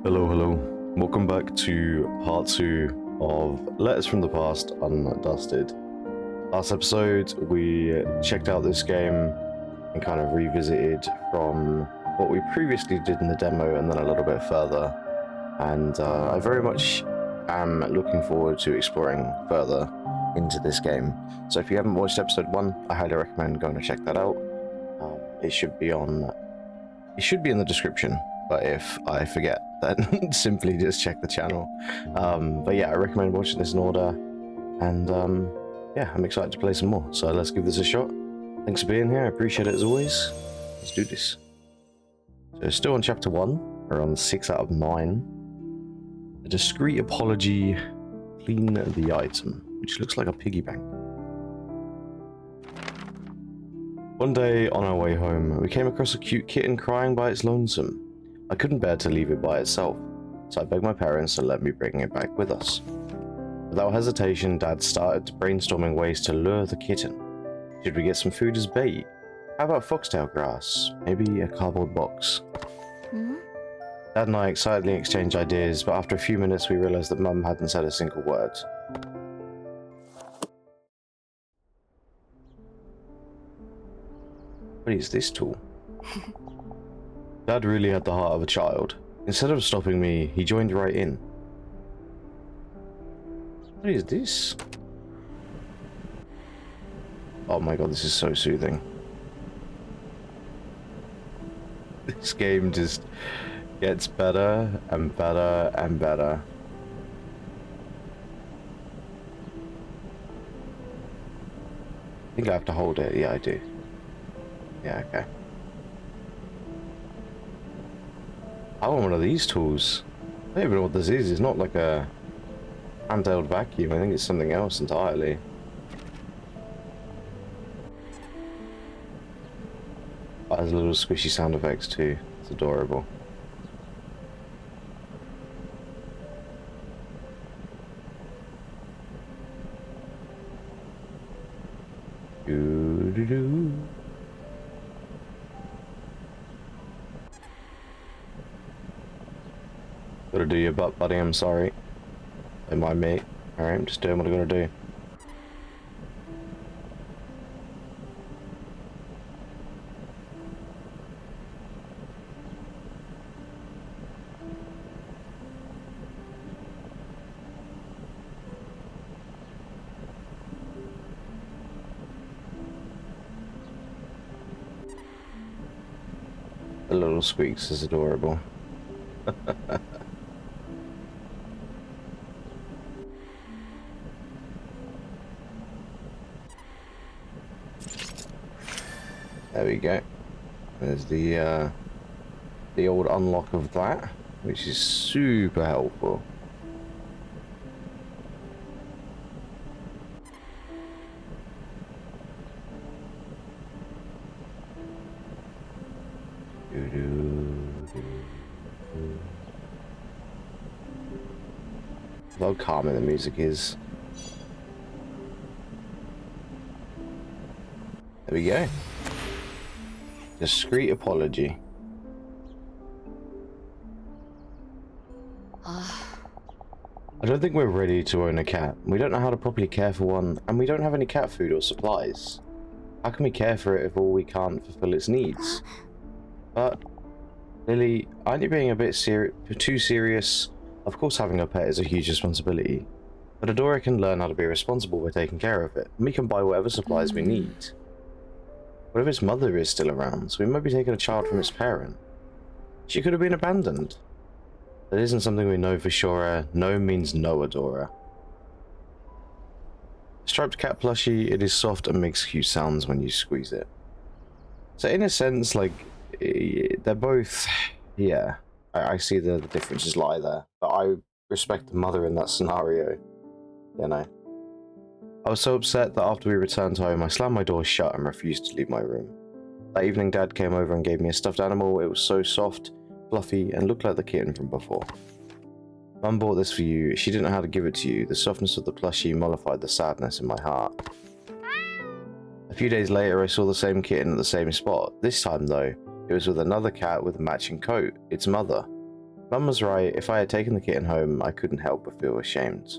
Hello, hello. Welcome back to part 2 of Letters from the Past Undusted. Last episode, we checked out this game and kind of revisited from what we previously did in the demo and then a little bit further. And I very much am looking forward to exploring further into this game. So if you haven't watched episode 1, I highly recommend going to check that out. It should be in the description. But if I forget, then simply just check the channel. But yeah, I recommend watching this in order. And yeah, I'm excited to play some more. So let's give this a shot. Thanks for being here. I appreciate it as always. Let's do this. So still on chapter 1. We're on 6 out of 9. A discreet apology. Clean the item, which looks like a piggy bank. One day on our way home, we came across a cute kitten crying by its lonesome. I couldn't bear to leave it by itself, so I begged my parents to let me bring it back with us. Without hesitation, Dad started brainstorming ways to lure the kitten. Should we get some food as bait? How about foxtail grass? Maybe a cardboard box? Dad and I excitedly exchanged ideas, but after a few minutes we realized that Mum hadn't said a single word. What is this tool? Dad really had the heart of a child. Instead of stopping me, he joined right in. What is this? Oh my god, this is so soothing. This game just gets better and better and better. I think I have to hold it. Yeah, I do. Yeah, okay. I want one of these tools. I don't even know what this is. It's not like a handheld vacuum. I think it's something else entirely. Oh, there's little squishy sound effects too. It's adorable. Doo-doo-doo. Gotta do your butt, buddy, I'm sorry. Don't mind me. Alright, I'm just doing what I'm gonna do. The little squeaks is adorable. There we go. There's the old unlock of that, which is super helpful. How calming the music is. There we go. Discreet apology. I don't think we're ready to own a cat. We don't know how to properly care for one, and we don't have any cat food or supplies. How can we care for it if all we can't fulfill its needs? But, Lily, aren't you being a bit too serious? Of course having a pet is a huge responsibility, but Adora can learn how to be responsible by taking care of it, and we can buy whatever supplies we need. What if its mother is still around, so we might be taking a child from its parent? She could have been abandoned. That isn't something we know for sure. No means no, Adora. Striped cat plushie, it is soft and makes cute sounds when you squeeze it. So in a sense, like, they're both, yeah, I see the differences lie there, but I respect the mother in that scenario, you know. I was so upset that after we returned home, I slammed my door shut and refused to leave my room. That evening, Dad came over and gave me a stuffed animal. It was so soft, fluffy, and looked like the kitten from before. Mum bought this for you. She didn't know how to give it to you. The softness of the plushie mollified the sadness in my heart. A few days later, I saw the same kitten at the same spot. This time, though, it was with another cat with a matching coat, its mother. Mum was right. If I had taken the kitten home, I couldn't help but feel ashamed.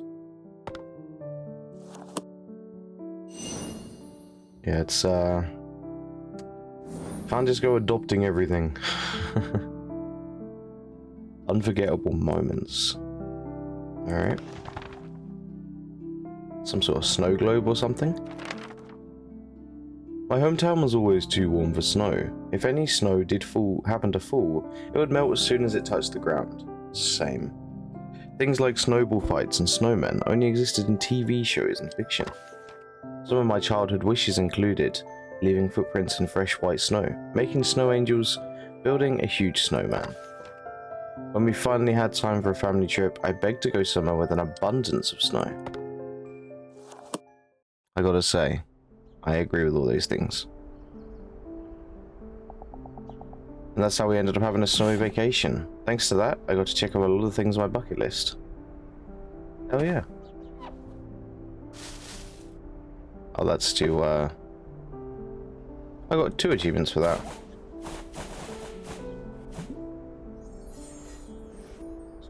Yeah, it's, can't just go adopting everything. Unforgettable moments. Alright. Some sort of snow globe or something? My hometown was always too warm for snow. If any snow did happen to fall, it would melt as soon as it touched the ground. Same. Things like snowball fights and snowmen only existed in TV shows and fiction. Some of my childhood wishes included leaving footprints in fresh white snow, making snow angels, building a huge snowman. When we finally had time for a family trip, I begged to go somewhere with an abundance of snow. I gotta say, I agree with all those things. And that's how we ended up having a snowy vacation. Thanks to that, I got to check off a lot of things on my bucket list. Hell yeah. Oh, that's to, I got 2 achievements for that.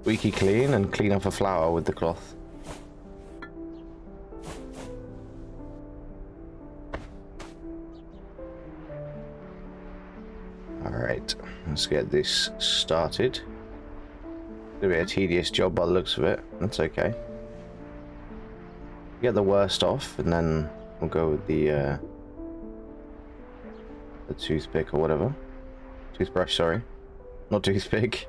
Squeaky clean and clean off a flower with the cloth. Alright, let's get this started. Gonna be a tedious job by the looks of it. That's okay. Get the worst off, and then we'll go with the toothpick or whatever. Toothbrush, sorry. Not toothpick.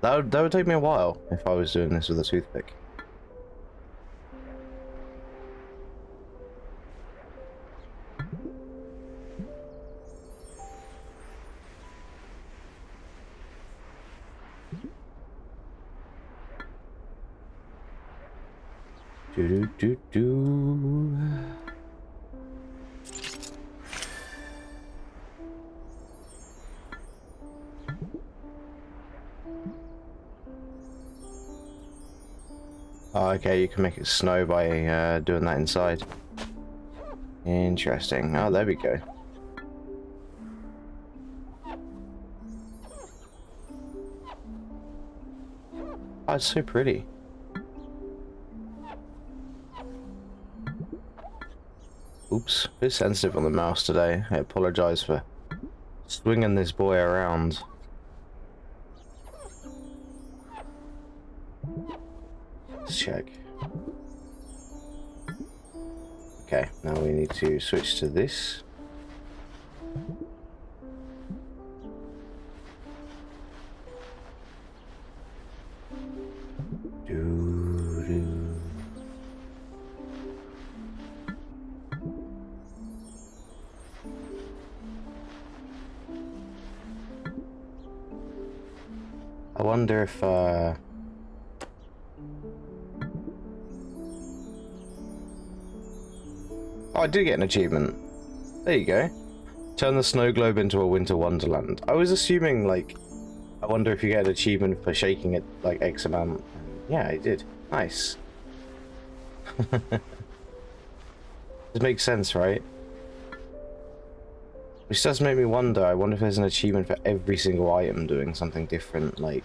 That would take me a while if I was doing this with a toothpick. Do. Oh, okay, you can make it snow by doing that inside. Interesting. Oh, there we go. Oh, it's so pretty. Oops, a bit sensitive on the mouse today. I apologize for swinging this boy around. Let's check. Okay, now we need to switch to this. I wonder if oh, I did get an achievement. There you go. Turn the snow globe into a winter wonderland. I was assuming, like, I wonder if you get an achievement for shaking it, like, X amount. Yeah, I did. Nice. It makes sense, right? Which does make me wonder. I wonder if there's an achievement for every single item doing something different, like...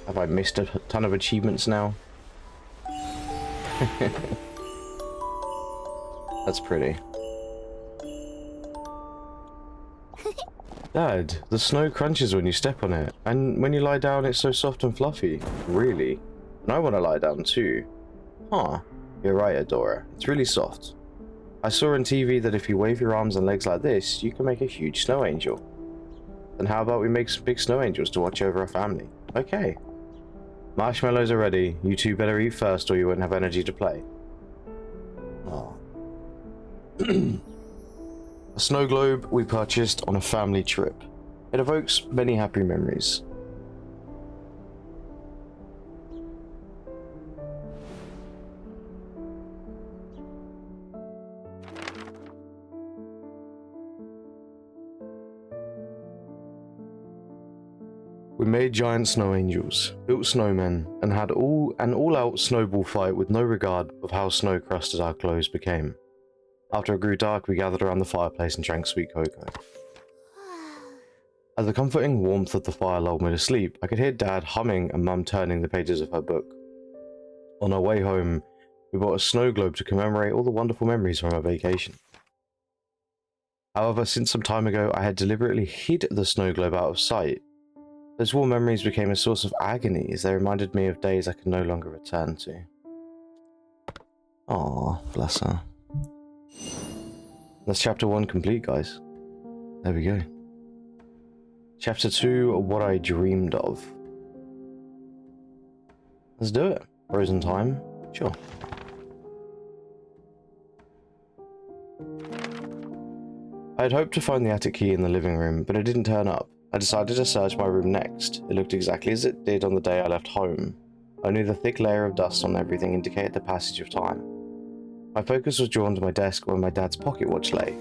Have I missed a ton of achievements now? That's pretty. Dad, the snow crunches when you step on it, and when you lie down it's so soft and fluffy. Really? And I want to lie down too. Huh. You're right, Adora. It's really soft. I saw on TV that if you wave your arms and legs like this, you can make a huge snow angel. Then how about we make some big snow angels to watch over our family? Okay. Marshmallows are ready. You two better eat first or you won't have energy to play. Oh. A snow globe we purchased on a family trip. It evokes many happy memories. We made giant snow angels, built snowmen, and had an all-out snowball fight with no regard of how snow-crusted our clothes became. After it grew dark, we gathered around the fireplace and drank sweet cocoa. As the comforting warmth of the fire lulled me to sleep, I could hear Dad humming and Mum turning the pages of her book. On our way home, we bought a snow globe to commemorate all the wonderful memories from our vacation. However, since some time ago, I had deliberately hid the snow globe out of sight. Those warm memories became a source of agony as they reminded me of days I could no longer return to. Aw, bless her. That's chapter 1 complete, guys. There we go. Chapter 2, What I Dreamed of. Let's do it. Frozen time? Sure. I had hoped to find the attic key in the living room, but it didn't turn up. I decided to search my room next. It looked exactly as it did on the day I left home. Only the thick layer of dust on everything indicated the passage of time. My focus was drawn to my desk where my dad's pocket watch lay.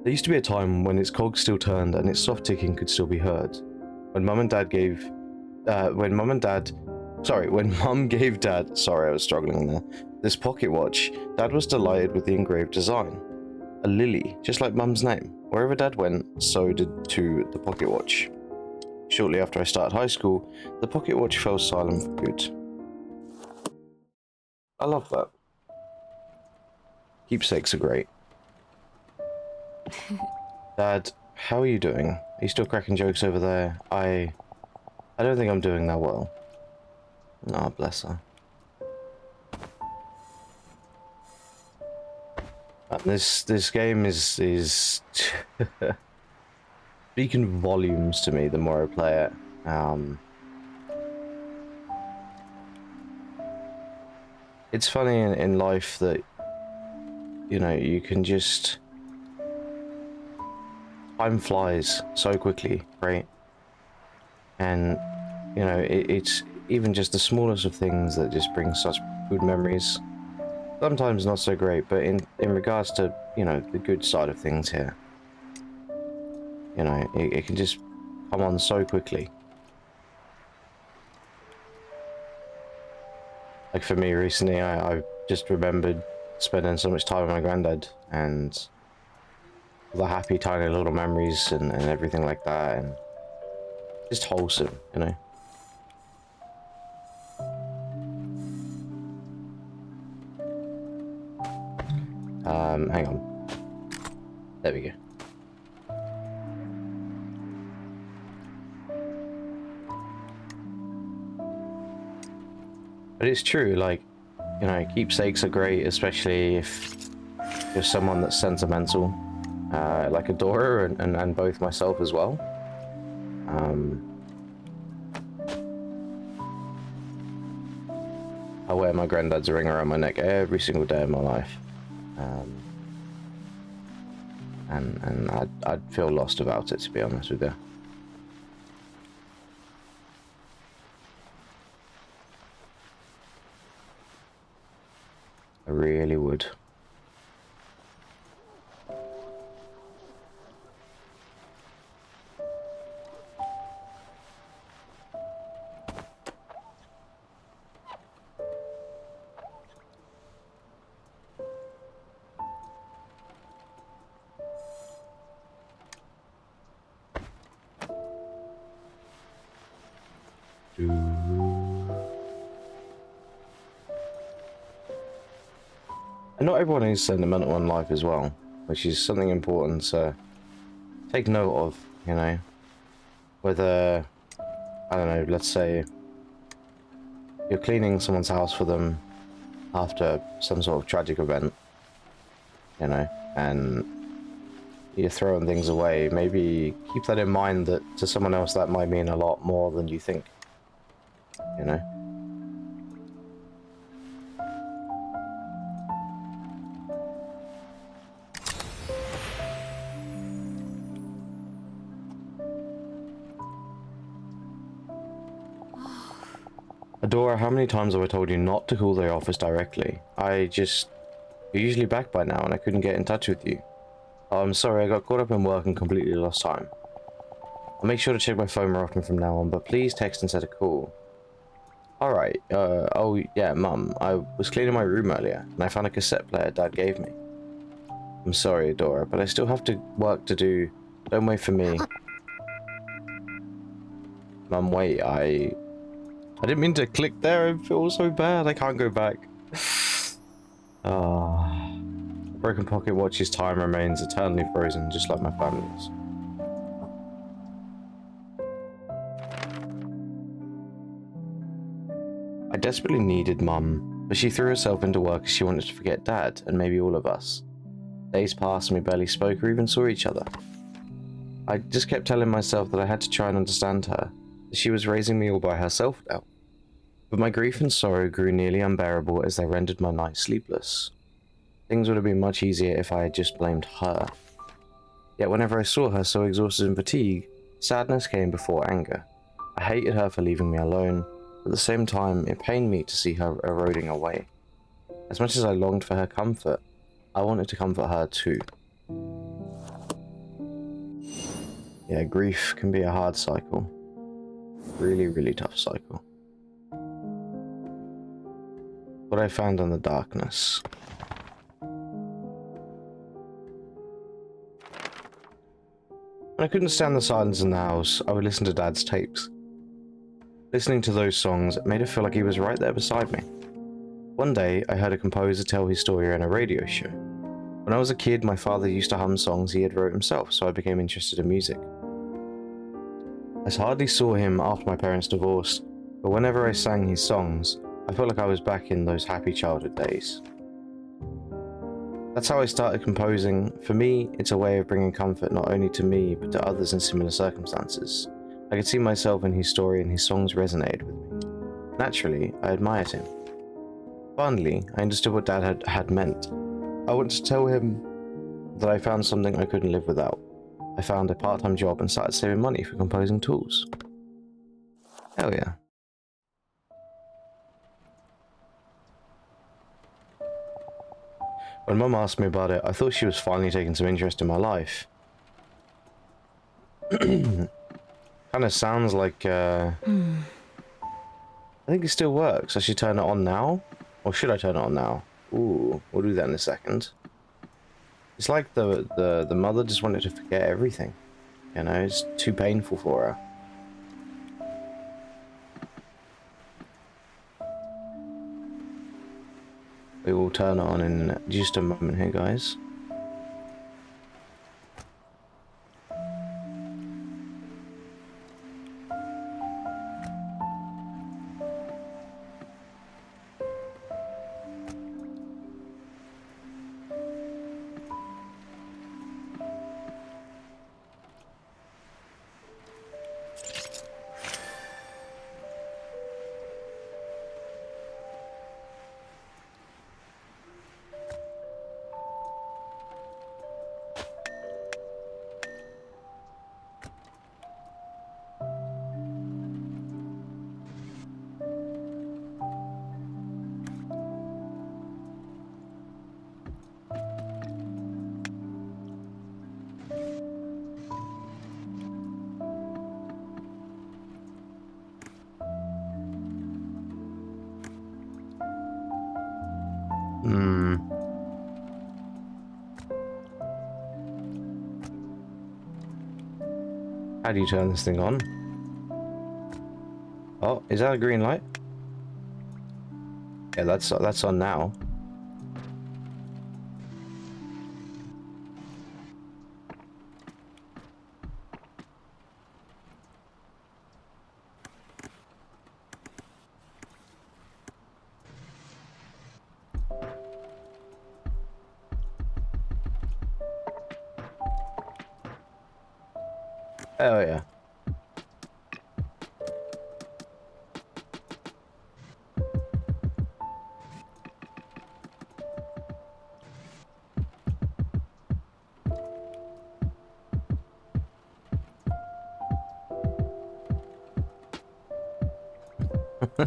There used to be a time when its cogs still turned and its soft ticking could still be heard. When Mum gave Dad, sorry I was struggling there, this pocket watch, Dad was delighted with the engraved design. A lily, just like Mum's name. Wherever Dad went, so did too the pocket watch. Shortly after I started high school, the pocket watch fell silent for good. I love that. Keepsakes are great. Dad, how are you doing? Are you still cracking jokes over there? I don't think I'm doing that well. Ah, bless her. This game is speaking volumes to me the more I play it. It's funny in life that, you know, you can just... Time flies so quickly, right? And, you know, it's even just the smallest of things that just bring such good memories. Sometimes not so great, but in regards to, you know, the good side of things here, you know, it can just come on so quickly. Like for me recently, I just remembered spending so much time with my granddad and the happy tiny little memories and everything like that, and just wholesome, you know. Hang on. There we go. But it's true, like, you know, keepsakes are great, especially if you're someone that's sentimental, like Adora and both myself as well. I wear my granddad's ring around my neck every single day of my life. And I'd feel lost about it, to be honest with you. I really would. And not everyone is sentimental in life as well, which is something important to take note of, you know. Whether, I don't know, let's say you're cleaning someone's house for them after some sort of tragic event, you know, and you're throwing things away, maybe keep that in mind that to someone else that might mean a lot more than you think, you know. Adora, how many times have I told you not to call the office directly? You're usually back by now and I couldn't get in touch with you. Oh, I'm sorry, I got caught up in work and completely lost time. I'll make sure to check my phone more often from now on, but please text instead of call. Alright, oh yeah, Mum, I was cleaning my room earlier and I found a cassette player Dad gave me. I'm sorry, Adora, but I still have work to do Don't wait for me. Mum, wait, I didn't mean to click there. I feel so bad. I can't go back. Ah. A broken pocket watch's time remains eternally frozen, just like my family's. I desperately needed Mum, but she threw herself into work as she wanted to forget Dad, and maybe all of us. Days passed and we barely spoke or even saw each other. I just kept telling myself that I had to try and understand her, that she was raising me all by herself now. But my grief and sorrow grew nearly unbearable as they rendered my nights sleepless. Things would have been much easier if I had just blamed her. Yet whenever I saw her so exhausted and fatigued, sadness came before anger. I hated her for leaving me alone, but at the same time it pained me to see her eroding away. As much as I longed for her comfort, I wanted to comfort her too. Yeah, grief can be a hard cycle. Really, really tough cycle. What I found in the darkness. When I couldn't stand the silence in the house, I would listen to Dad's tapes. Listening to those songs made it feel like he was right there beside me. One day, I heard a composer tell his story on a radio show. When I was a kid, my father used to hum songs he had wrote himself, so I became interested in music. I hardly saw him after my parents divorced, but whenever I sang his songs, I felt like I was back in those happy childhood days. That's how I started composing. For me, it's a way of bringing comfort not only to me, but to others in similar circumstances. I could see myself in his story and his songs resonated with me. Naturally, I admired him. Finally, I understood what Dad had meant. I wanted to tell him that I found something I couldn't live without. I found a part-time job and started saving money for composing tools. Hell yeah. When Mum asked me about it, I thought she was finally taking some interest in my life. Kind of sounds like, I think it still works. I should turn it on now? Or should I turn it on now? Ooh, we'll do that in a second. It's like the mother just wanted to forget everything. You know, it's too painful for her. We will turn it on in just a moment here, guys. How do you turn this thing on? Oh, is that a green light? Yeah, that's on now. Oh yeah.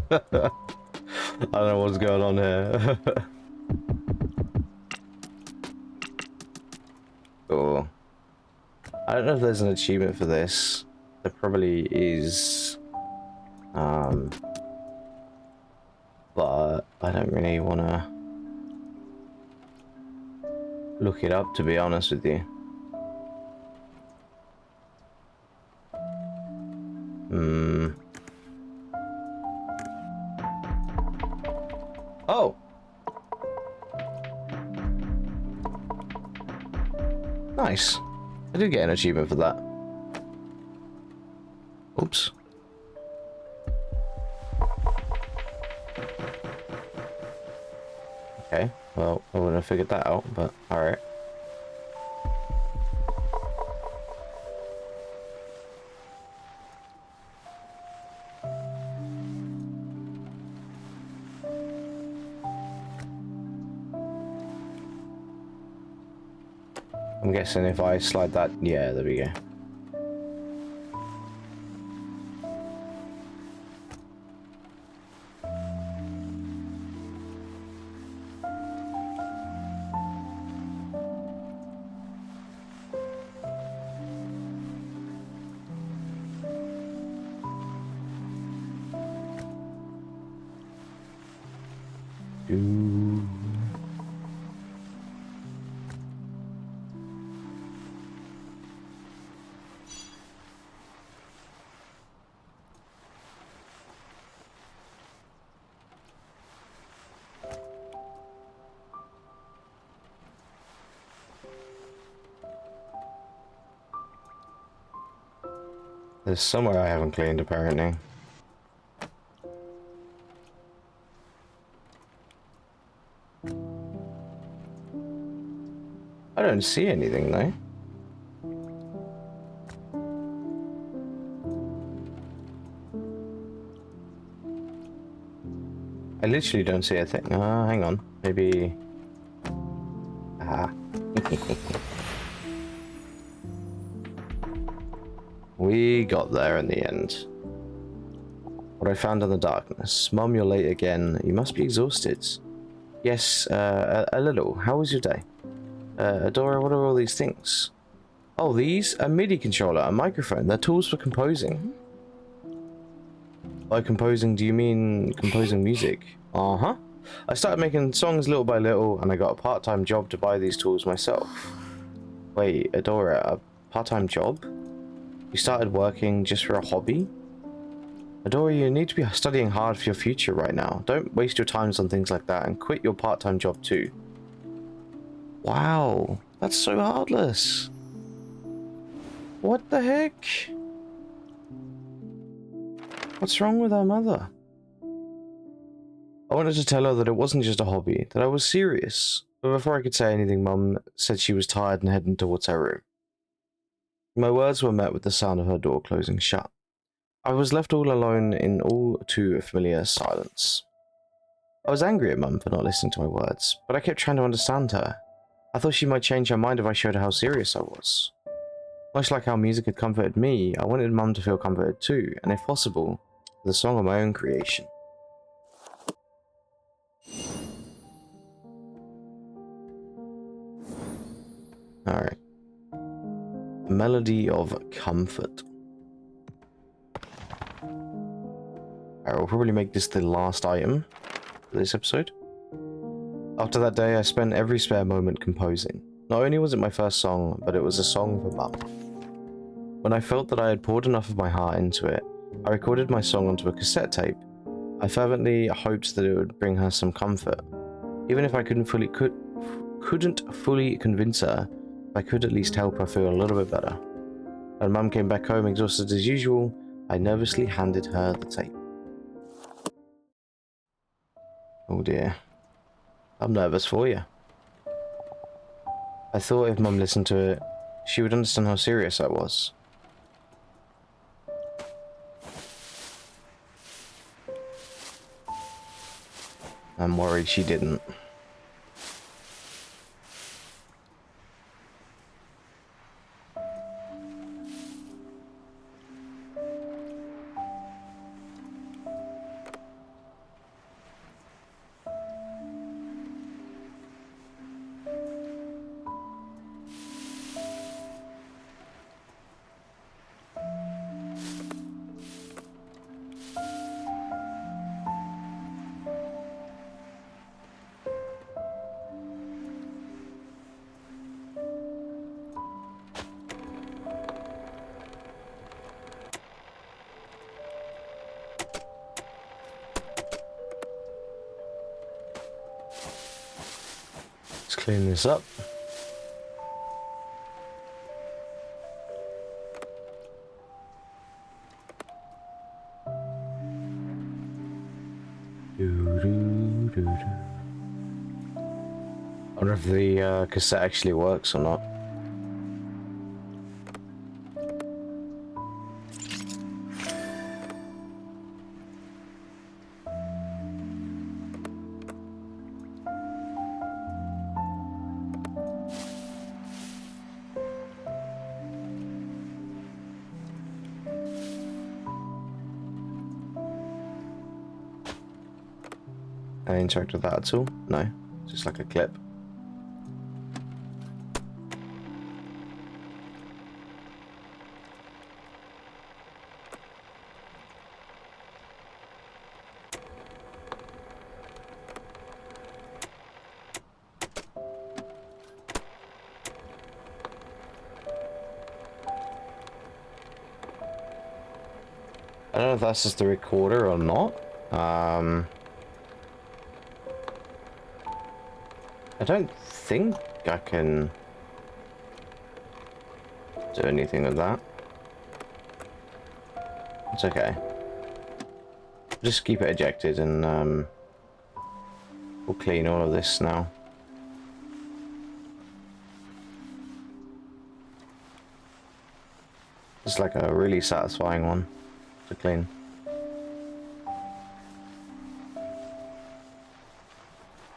I don't know what's going on here. Oh. I don't know if there's an achievement for this. There probably is. But I don't really want to look it up, to be honest with you. Hmm. Oh! Nice. I did get an achievement for that. Oops. Okay, well, I wouldn't have figured that out, but alright. I'm guessing if I slide that... Yeah, there we go. Ooh. There's somewhere I haven't cleaned, apparently. I don't see anything, though. I literally don't see a thing. Hang on. Maybe... Ah. We got there in the end. What I found in the darkness. Mum, you're late again. You must be exhausted. Yes, a little. How was your day? Adora, what are all these things? Oh, these? A MIDI controller, a microphone. They're tools for composing. By composing, do you mean composing music? Uh-huh. I started making songs little by little, and I got a part-time job to buy these tools myself. Wait, Adora, a part-time job? You started working just for a hobby? Adora, you need to be studying hard for your future right now. Don't waste your time on things like that, and quit your part-time job too. Wow, that's so heartless. What the heck? What's wrong with our mother? I wanted to tell her that it wasn't just a hobby, that I was serious. But before I could say anything, Mum said she was tired and heading towards her room. My words were met with the sound of her door closing shut. I was left all alone in all too familiar silence. I was angry at Mum for not listening to my words, but I kept trying to understand her. I thought she might change her mind if I showed her how serious I was. Much like how music had comforted me, I wanted Mum to feel comforted too, and if possible, with a song of my own creation. Alright. A melody of comfort. I will probably make this the last item for this episode. After that day, I spent every spare moment composing. Not only was it my first song, but it was a song for Mum. When I felt that I had poured enough of my heart into it, I recorded my song onto a cassette tape. I fervently hoped that it would bring her some comfort. Even if I couldn't fully convince her, I could at least help her feel a little bit better. When Mum came back home exhausted as usual, I nervously handed her the tape. Oh dear. I'm nervous for you. I thought if Mum listened to it, she would understand how serious I was. I'm worried she didn't. Clean this up. I wonder if the cassette actually works or not. Can I interact with that at all? No, just like a clip. I don't know if that's just the recorder or not. I don't think I can do anything with that. It's okay. Just keep it ejected and we'll clean all of this now. It's like a really satisfying one to clean.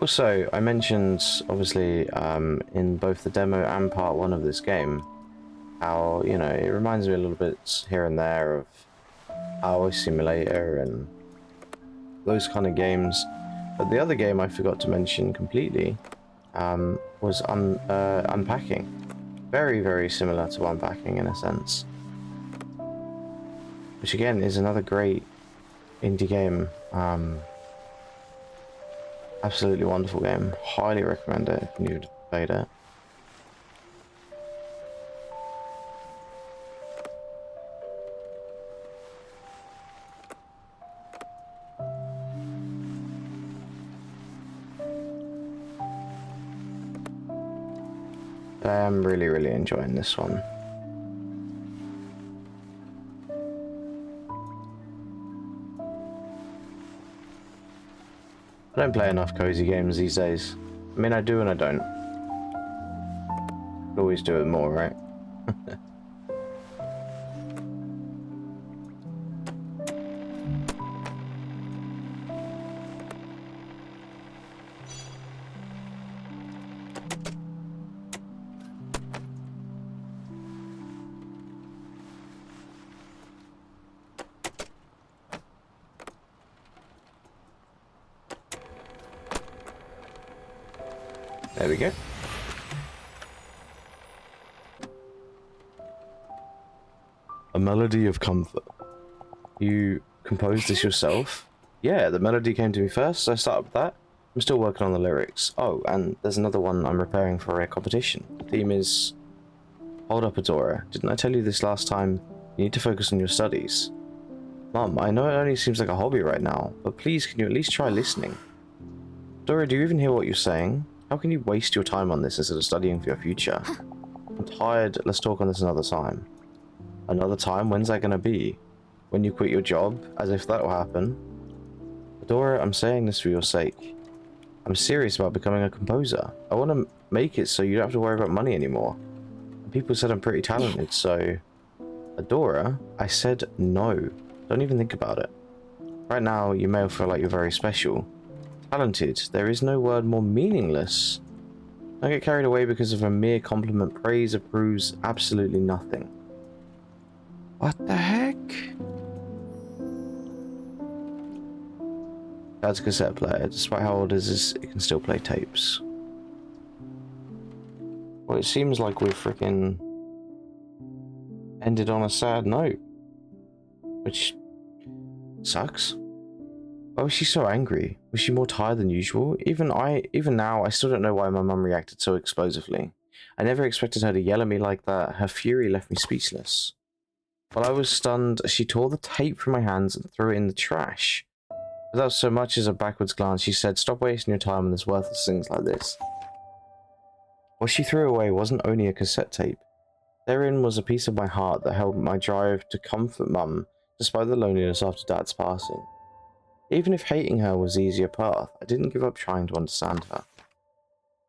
Also, I mentioned, obviously, in both the demo and part 1 of this game, how, you know, it reminds me a little bit here and there of Highway Simulator and those kind of games. But the other game I forgot to mention completely was Unpacking. Very, very similar to Unpacking in a sense. Which again is another great indie game. Absolutely wonderful game. Highly recommend it if you've played it. But I am really, really enjoying this one. I don't play enough cozy games these days. I mean, I do and I don't. Could always do it more, right? There we go. A melody of comfort. You composed this yourself? Yeah, the melody came to me first, so I started with that. I'm still working on the lyrics. Oh, and there's another one I'm preparing for a competition. The theme is... Hold up, Adora. Didn't I tell you this last time? You need to focus on your studies. Mum, I know it only seems like a hobby right now, but please can you at least try listening? Adora, do you even hear what you're saying? How can you waste your time on this instead of studying for your future? I'm tired, let's talk on this another time. Another time? When's that gonna be? When you quit your job? As if that'll happen. Adora, I'm saying this for your sake. I'm serious about becoming a composer. I want to make it so you don't have to worry about money anymore. People said I'm pretty talented, so... Adora, I said no. Don't even think about it. Right now, you may feel like you're very special. Talented. There is no word more meaningless. Don't get carried away because of a mere compliment. Praise approves absolutely nothing. What the heck? Dad's a cassette player. Despite how old it is, it can still play tapes. Well, it seems like we've freaking ended on a sad note. Which sucks. Why was she so angry? Was she more tired than usual? Even now, I still don't know why my mum reacted so explosively. I never expected her to yell at me like that. Her fury left me speechless. While I was stunned, she tore the tape from my hands and threw it in the trash. Without so much as a backwards glance, she said, "Stop wasting your time on this worthless things like this." What she threw away wasn't only a cassette tape. Therein was a piece of my heart that held my drive to comfort Mum despite the loneliness after Dad's passing. Even if hating her was the easier path, I didn't give up trying to understand her.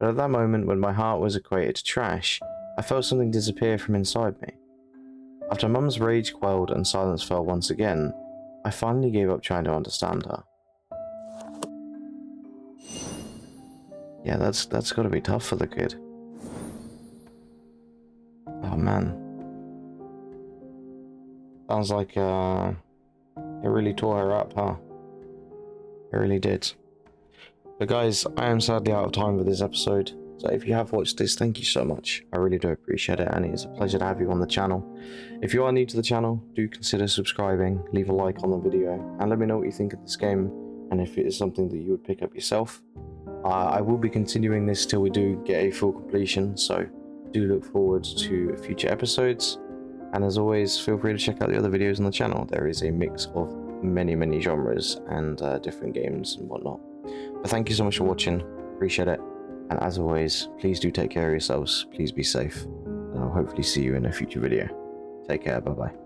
But at that moment when my heart was equated to trash, I felt something disappear from inside me. After Mum's rage quelled and silence fell once again, I finally gave up trying to understand her. Yeah, that's gotta be tough for the kid. Oh man. Sounds like it really tore her up, huh? It really did. But guys, I am sadly out of time for this episode, so if you have watched this, thank you so much. I really do appreciate it, and it is a pleasure to have you on the channel. If you are new to the channel, do consider subscribing, leave a like on the video, and let me know what you think of this game, and if it is something that you would pick up yourself. I will be continuing this till we do get a full completion, so do look forward to future episodes. And as always, feel free to check out the other videos on the channel. There is a mix of many genres and different games and whatnot. But thank you so much for watching, appreciate it, and as always, please do take care of yourselves, please be safe, and I'll hopefully see you in a future video. Take care, bye bye.